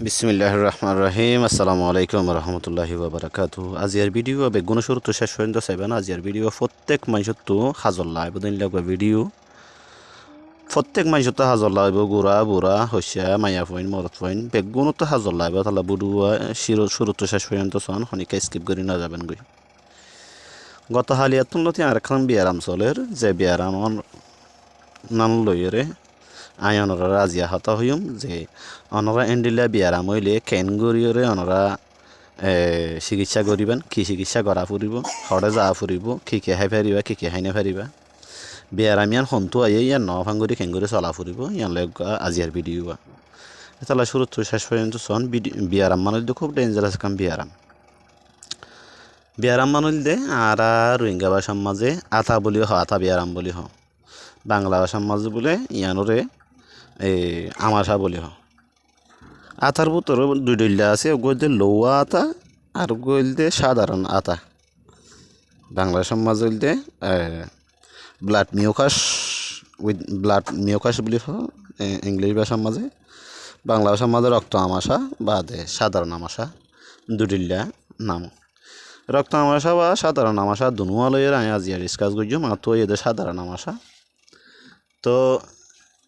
বিসমিল্লাহির রহমানির রহিম। আসসালামু আলাইকুম রহমতুল্লাহি ওয়াবারাকাতুহু। আজিয়ার ভিডিও বেগুন শুরু তো শেষ পর্যন্ত চাইবেন। আজিয়ার ভিডিও প্রত্যেক মানুষের তো হাজর লাইব দিন লাগবে ভিডিও প্রত্যেক মানুষের তো হাজর লাইব গুড়া বুড়া হইসা মায়া পয়েন্ট মরত পয়েন্ট বেগুন তো হাজর লাইব তাহলে বুড়ুয়া শুরু তো শেষ পর্যন্ত চন হনিকা স্কিপ করি না যাবেন গই। গত হালিয়াত তুলতে আর এখন বিয়ারাম চলের যে বিয়ারাম নাম লইরে আই অনরা রাজিয়া হতা হইম যে অনরা এন্ডিলা বিয়ারাম হইলে কেন গরিয়রে অনরা চিকিৎসা করিবেন কি চিকিৎসা করা ফুরিব হরে যা ফুরিব কি কে হাই ফারিবা কি কে হাই না ফারিবা বিয়ারাম ইয়ান হন্তু আইয়ে ইয়ান ন ভাঙ্গুরি খেঙ্গুরি চলা ফুরিব ইয়ান লগা আজিয়ার ভিডিও তাহলে শুরু তো শেষ পর্যন্ত চন বিয়ারাম মানুষ খুব ডেঞ্জারাস কাম বিয়ারাম মানুষ দে আর রোহিঙ্গা ভাষার মাঝে আতা বলি হ আতা বিয়ারাম বলি হ বাংলা ভাষার মাঝে বলে ইয়ানোরে আমাশা বলি হ আতার ভিতর দুই ডইলা আছে গইলতে লৌয়া আতা আর গইলতে সাধারণ আতা বাংলা সমাজ হইলতে blood mucus with blood mucus বলি হ ইংলিশ ভাষার মাঝে বাংলা ভাষার মাঝে রক্ত আমাশা বাদে সাধারণ আমাশা দুডিল্লা নাম রক্ত আমাশা বা সাধারণ আমাশা দুনুয়ালয়ের আমি আজি ডিসকাস করছি মাত্র এদের সাধারণ আমাশা তো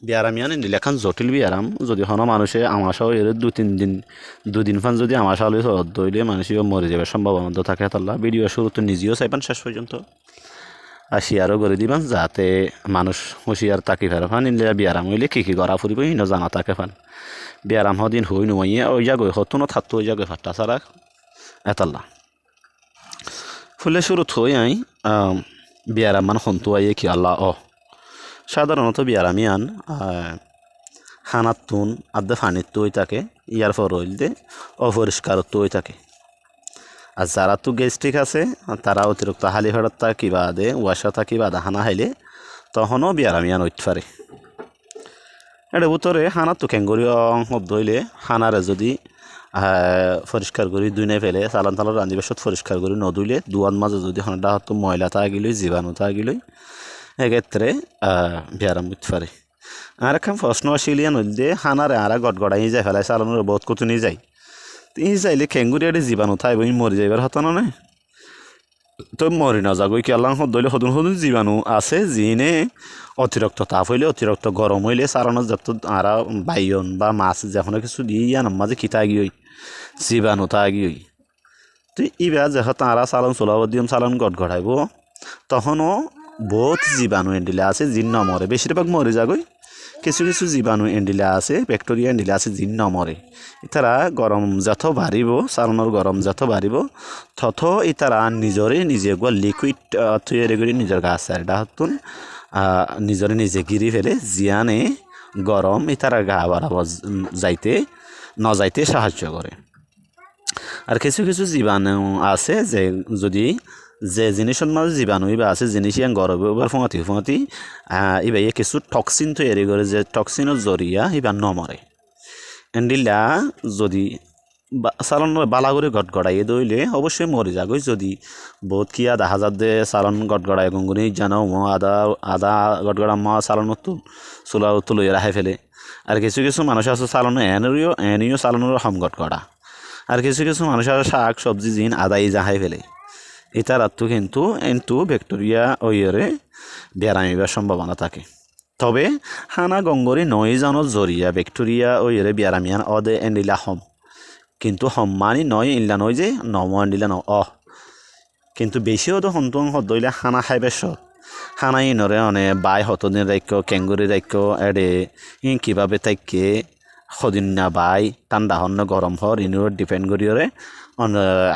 বিয়ারাম ইয়ান লেখান জটিল বিয়ারাম যদি হন মানুষে আমাশাও এর দুদিন ফান যদি আমাশা হলে দইলে মানুষের মরে যাবে সম্ভাবনা তো থাকে তাল্লা ভিডিও শুরু তো নিজেও চাইবেন শেষ পর্যন্ত আর শেয়ারও করে দিবেন যাতে মানুষ হুঁশিয়ার তাকি ফের ফান ইন্ডিয়া বিয়ারাম হইলে কী করা ফুরিব ইন জানা তাকে ফান বিয়ারাম হদিন হই নুয়ে ওই জায়গায় হতো থাকতো ওই জায়গায় ফাট্টা ছাড়া এতাল্লা ফুলে শুরু থই আই বিয়ারাম মান হন্তু আইয়ে কি আল্লাহ সাধারণত বিয়ারামিয়ান হানাত তুন আদে ফানিত তুই থাকে ইয়ার পর হইলতে অপরিষ্কার তুই থাকে আর যারা তো গেস্ট্রিক আছে তারা অতিরিক্ত হালি ফেরত থাকি বাদে ওয়াশা থাকি বাদে হানা হাইলে তখনও বিয়ারামিয়ান হইতে পারে এটা উত্তরে হানা তো কেঙ্গরি ধইলে হানারে যদি পরিষ্কার করি দুই নাই ফেলে চালান তালান রান্ধি বেশত পরিষ্কার করি নদুইলে দুয়ার মাঝে যদি হানাটা হতো ময়লা থাকিলই জীবাণু থাকিলই এক্ষেত্রে বিয়ারাম বুঝতে পারে আর এখন প্রশ্ন আসিলিয়ান হইলে হানারে আরা গড়গড়াই যায় ফেলাই চালানোর বহুত কত নিয়ে যায় ই চাইলে খেঙ্গুরি আরে জীবাণু থাই বই মরি যাইবার হতো না তো মরি না যাগই কি আল্লাহ দইলে সদন সদন জীবাণু আছে যিনে অতিরিক্ত তাপ হইলে অতিরিক্ত গরম হইলে চালানোর যত আরা বাইয়ন বা মাছ যখন কিছু দিয়ে ইয়ান মাঝে খিতা গিয়ে জীবাণু তা গিয়ে তো ইবার যখন তারা চালান চলাব দিম চালান গড়গড়াইব তখনও বহুত জীবাণু এন্ডিলে আছে জিন নমরে বেশিরভাগ মরে যাগই কিছু কিছু জীবাণু এন্ডিলে আছে ব্যাকটেরিয়া এন্ডিলে আছে জিন নমরে ইতারা গরম যত বাড়িব চালানোর গরম যত বাড়িব তত ইতারা নিজে গো লিকুইড তৈরি করে নিজের গাছ এটা হতুন নিজরে নিজে গিরি ফেলে জিয়ানে গরম ইতারা গা বাড়াব যাইতে সাহায্য করে আর কিছু কিছু জীবাণু আছে যে যদি যে জিনিসের মাঝে জীবাণু ইবা আছে জিনিস ইয়ান গরবে এবার ফোঁয়াতি ইবা কিছু টক্সিন তৈরি করে যে টক্সিনের জরিয়া ইবা নমরে এন্ডিলা যদি চালন বালা করে গড়গড়াইয়ে দইলে অবশ্যই মরে যাগই যদি বহুত কিয়া দেখা যাত দে চালন গড়গড়াই গঙ্গুনি জানো আদা গড়গড়া মা চালন চোলা তুলই রাখে ফেলে আর কিছু কিছু মানুষ আছে চালন এনিও চালনের হম গড়গড়া আর কিছু কিছু মানুষ আছে শাক সবজি জিন আদাই জাহাই ফেলে ইতারাতো কিন্তু ব্যাকটেরিয়া ওইরে বিয়ারামিবার সম্ভাবনা থাকে তবে হানা গঙ্গরি নয় জানোর জরিয়া ব্যাকটেরিয়া ওইরে বিয়ারামিয়ান অদে এন্ডিলা হম কিন্তু হম্মানি নয় ইল্লা নয় যে নম এন্ডিলা ন কিন্তু বেশিও তো হন্তং হদইলে হানা খাইবে সব হানা ইনরে অনে বাই হতদিন রাখ্য কেঙ্গুরি রাখ্য এডে ইন কিভাবে তাইকে সদিন না বাই ঠান্ডা হন গরম হর ইনুর ডিপেন্ড করিওরে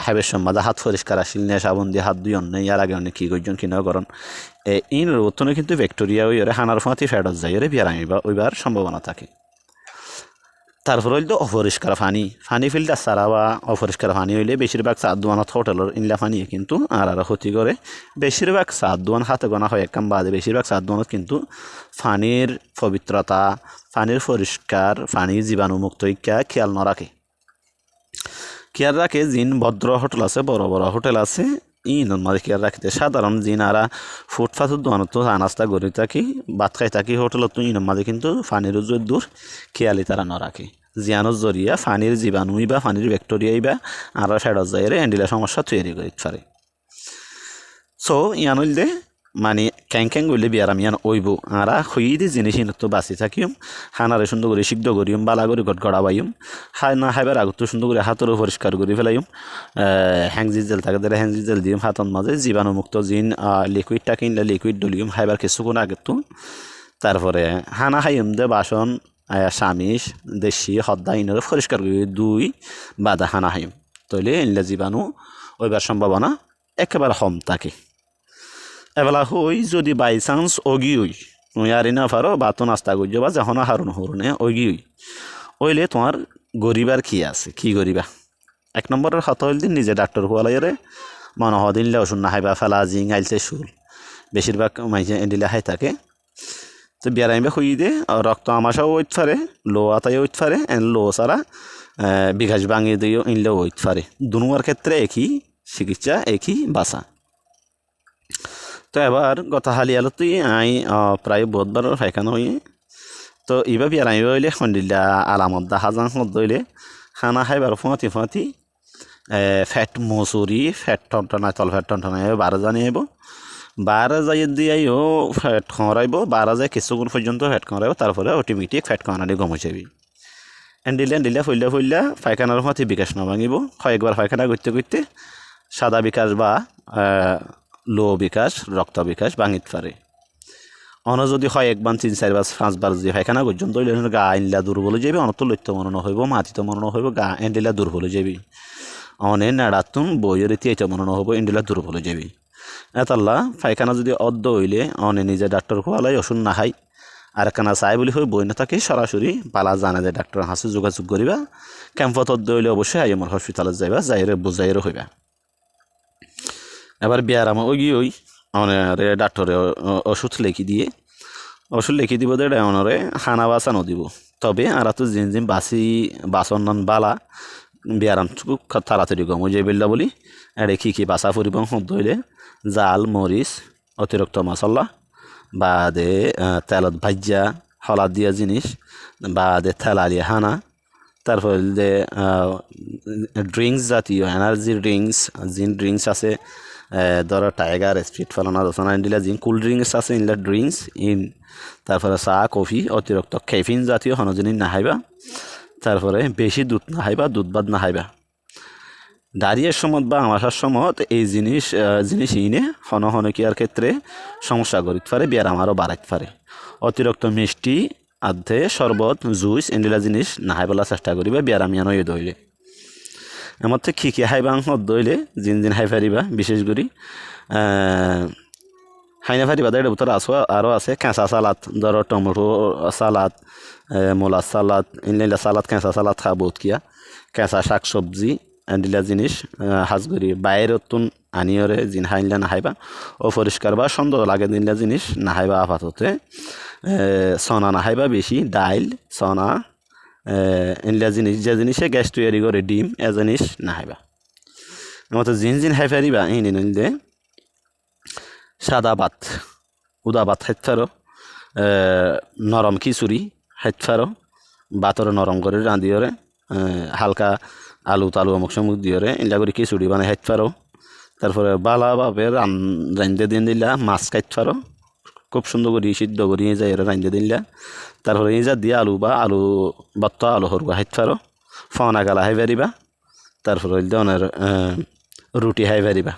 হাইবের সম্মাদা হাত পরিষ্কার আসিল নিয়ে সাবন দিয়ে হাত দুই অন্য ইয়ার আগে অনেক কী করছেন কিনা করেন ইন রোতনে কিন্তু ব্যাকটেরিয়া ওইরে হানার ফাঁতি ফেরত যায় ওরে বিয়ারামি বা ওইবার সম্ভাবনা থাকে তারপর হইল অপরিষ্কার পানি ফিল্টার ছাড়া বা অপরিষ্কার পানি হইলে বেশিরভাগ চার দোয়ানত হোটেলের ইনলা পানি কিন্তু আর ক্ষতি করে বেশিরভাগ চার দোয়ান হাতে গোনা হয় একদম বাদে বেশিরভাগ চার দোয়ানত কিন্তু পানির পবিত্রতা পানির পরিষ্কার পানি জীবাণুমুক্ত ইকা খেয়াল না রাখে খেয়াল রাখে জিন ভদ্র হোটেল আছে বড় বড় হোটেল আছে ইন মাঝে খেয়াল রাখতে সাধারণ জিন আরা ফুটপাথের দোকানত নাস্তা গড়ি থাকি ভাত খাই থাকি হোটেলত ইন মাঝে কিন্তু পানির দূর খেয়ালি তারা না রাখে জিয়ানোর জরিয়া পানির জীবাণুই বা পানির ব্যাকটেরিয়াই বা আর ফেরত যায় এন্ডিলা সমস্যা তৈরি করে পারে। সো ইয়ান হইলে মানে ক্যাং গইলে বিয়ারাম ইয়ান ওইব আরা খুঁইদি জিনিস তো বাঁচি থাকিম হানারে সুন্দর করে সিদ্ধ করিম বালা করে গড়াবাইম হাই না হাইবার আগত সুন্দর করে হাতরও পরিষ্কার করে ফেলাইম হ্যাংজি জেল থাকে তাহলে হ্যাংজি জেল দিম হাতন মাঝে জীবাণুমুক্ত জিন লিকুইডটা কিনলে লিকুইড ডলিম হাইবার কিছুক্ষণ আগেতো তারপরে হানা খাইম দে বাসন সামিস দেশি হদ্দা ইনরে পরিষ্কার করে দুই বাদা হানা খাইম তৈলে এনলে জীবাণু ওইবার সম্ভাবনা একেবারে কম থাকে। এবেলা হই যদি বাই চান্স অগি হই তুই আর না পারো বা তো নাস্তা করছ বা যখন হারুন হরুনে অগি হই ওইলে তোমার গরিবার কি আছে কি গরিবা এক নম্বরের হত হইল দিন নিজে ডাক্তার হওয়ালাইরে মনে হদিনলে ওষুধ না খাইবা ফেলা জিং আইলছে শুল বেশিরভাগ মাইছে এন্ডিলে খাই থাকে। তো বিয়ারাইমে খুঁই দে রক্ত আমাশাও ওইত পারে লো আতাই ওইত পারে এন লো সারা বিঘাস ভাঙিয়ে দিয়েও ইনলেও ওইত পারে দুনুয়ার ক্ষেত্রে একই চিকিৎসা একই বাসা। তো এবার গতা হালিয়ালো তুই আই প্রায় বহুতবার পায়খানা হই তো এবার বিয়ারাইমে হইলে সন্দিল্লা আলামত দেখা যান হইলে খানা খাইবার ফুঁয়াতি ফ্যাট মসুরি ফ্যাট টনটনায় তল ফ্যাট টনটনায় 12 জানি আইব 12 যাই দিয়াইও ফ্যাট খরাইব 12 যায় কিছুক্ষণ পর্যন্ত ফ্যাট খরাইব তারপরে অটোমেটিক ফ্যাট খাওয়ানি কমে যাবি এন্ডিলা ফুললা পায়খানার মধ্যে বিকাশ না ভাঙিব কয়েকবার পায়খানা করতে সাদা বিকাশ বা লো বিকাশ রক্ত বিকাশ ভাঙিত পারে। অন যদি হয় একবার 3-4 বার 5 বার যদি পায়খানা পর্যন্ত গা আইনলা দুর্বল হয়ে যাবে অনত লইতে মরণ হইব মাটিতে মরণ হইব গা এন্ডিলা দুর্বল হয়ে যাবি অনে নাড়াতুন বইয়ের ইতিহাস মরণ হইব এন্ডিলা দুর্বল হয়ে যাবি। এতাল্লা পায়খানা যদি অর্ধ হইলে অনে নিজে ডাক্তার খোয়ালাই ওষুধ না খাই আর কানা চাই বলি হয়ে বই না থাকে সরাসরি পালা জানা যায় ডাক্তার হাসে যোগাযোগ করিবা ক্যাম্পত অর্ধ হইলে অবশ্যই আইএমআর হসপিটালে যাইবা যাইরে বুঝাইরে হইবা। এবার বিয়ারাম ওই অনেরে ডাক্তারে ওষুধ লিখি দিব দে অনরে খানা বাঁচানো দিব তবে আর তো জিন বাসন নন বালা বিয়ারাম খুব তাড়াতাড়ি কম হয়ে যাইবিল্লা বলি এড়ে কি বাসা ফুরিব হইলে জাল মরিচ অতিরিক্ত মশলা বাদে তেলত ভাজ্যা হলাদ দিয়া জিনিস বাদে থেলালিয়া হানা তারপর যে ড্রিঙ্কস জাতীয় এনার্জি ড্রিঙ্কস আছে ধরো টাইগার স্পিড ফেলানো রচনা দিলা জিন কোল্ড ড্রিঙ্কস আছে ইনলা ড্রিঙ্কস ইন তারপরে চা কফি অতিরিক্ত ক্যাফিন জাতীয় কোনো জিনিস না খাইবা তারপরে বেশি দুধ না খাইবা দুধ বাদ না খাইবা দাঁড়িয়ে সমত বা আমাশার সমত এই জিনিস ইনে হনকিয়ার ক্ষেত্রে সমস্যা করিতে পারে বিয়ার আমারও বাড়াইতে পারে অতিরিক্ত মিষ্টি আধে শরবত জুইস এন্ডিলা জিনিস না খাইবলা চেষ্টা করিবা বিয়ার আমি আনো দইলে আমার তো খিখি হাইবা দইলে জিন হাই পারিবা বিশেষ করে হাইনা পারিবা এটার ভিতরে আরও আছে কেঁচা সালাদ ধরো টমেটো সালাদ মূলা সালাদ ইনলা সালাদ কেঁচা সালাদ খা বহুত কিয়া কেঁচা শাক সবজি এন্ডিলা জিনিস হাজ করি বাইরের তুন আনিয়রে জিন হাইনলা না খাইবা অপরিষ্কার বা সুন্দর লাগে দিনলা জিনিস না খাইবা আপাততে সনা না খাইবা বেশি ডাইল সনা এনলা জিনিস যে জিনিসে গ্যাস তৈরি করে ডিম এ জিনিস না খাইবা আমার জিন খাই পারিবা এই নিলে সাদা ভাত উদা ভাত খাইতে পারো নরম খিচুড়ি খাইতে পারো ভাতর নরম করে রাঁধিওরে হালকা আলু তালু অমুক সমুক দিওরে এনলা করে খিচুড়ি বানাই খাইতে পারো তারপরে বালাভাবে রাঁধতে দিন দিলা মাছ খাইতে পারো খুব সুন্দর করে সিদ্ধ করে যাই রাঁধতে দিলা তারপরে এই যা দিয়ে আলু বা আলু বাত্তা আলু হরুয়া খাইতে পারো ফাওনা গালা খাই পারিবা তারপরে ধরনের রুটি খাই পারিবা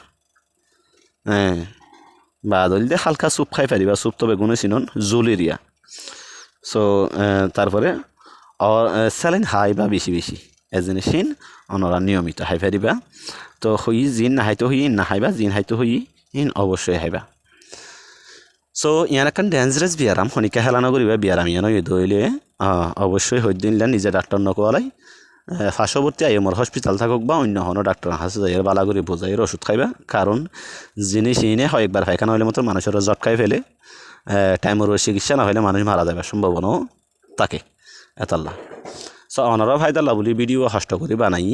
বা ধরলে হালকা স্যুপ খাই পারিবা স্যুপ তবে গুণে চিনন জুলেরিয়া সো তারপরে স্যালাইন হাইবা বেশি এজেনেশিন অনরা নিয়মিত হাই পারিবা তো হই জিন না হাইতো হই না হাইবা জিন হাইতো হই ইন অবশ্যই হাইবা। সো ইয়ান এখন ডেঞ্জারাস বিয়ারাম শনিকা হেলা নকরিবা বিয়ারাম ইয়ানো দইলে অবশ্যই হই দিনলা নিজে ডাক্তার নকোয়ালাই পার্শ্ববর্তী আইএমআর হসপিটাল থাকুক বা অন্য কোনো ডাক্তার হাসে যাইয়ের বালা করে বোঝাইয়ের ওষুধ খাইবা কারণ জিনিস ইনে হয় একবার পায়খানা হইলে মতো মানুষের জটকাই ফেলে টাইমের চিকিৎসা না হলে মানুষ মারা যাবার সম্ভাবনাও থাকে এতাল্লা। সো অনারা ফায়দাল্লা বলি ভিডিও হষ্ট করে বানাই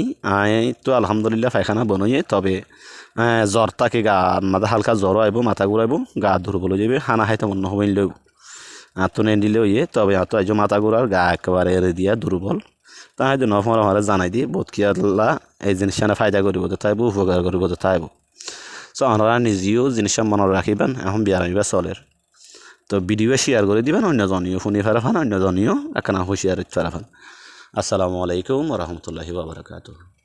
তো আলহামদুলিল্লাহ পায়খানা বনইয়ে তবে জ্বর থাকে গা মাথা হালকা জ্বর আইব মাথা ঘুরাইব গা দুর্বল হয়ে যাবে হানা খাইতে মনে হবেন লইব তো নেন দিলেও ইয়ে তবে তো আজ মাথা ঘুরার গা একেবারে এরে দিয়া দুর্বল তাই জন্য আমার জানাই দিই বহুত কি আল্লাহ এই জিনিসটা ফায়দা করিব তো তাইব উপকার করিব তো তাইব সো আপনারা নিজেও জিনিসটা মনে রাখিবেন এখন বিয়ার আনিবা চলের তো ভিডিও শেয়ার করে দিবেন অন্যজনীয় শুনি ফেরাফান অন্যজনীয় একখানা হুঁশিয়ার ফেরাফান আসসালামু আলাইকুম রহমতুল্লাহি ওয়া বারাকাতুহু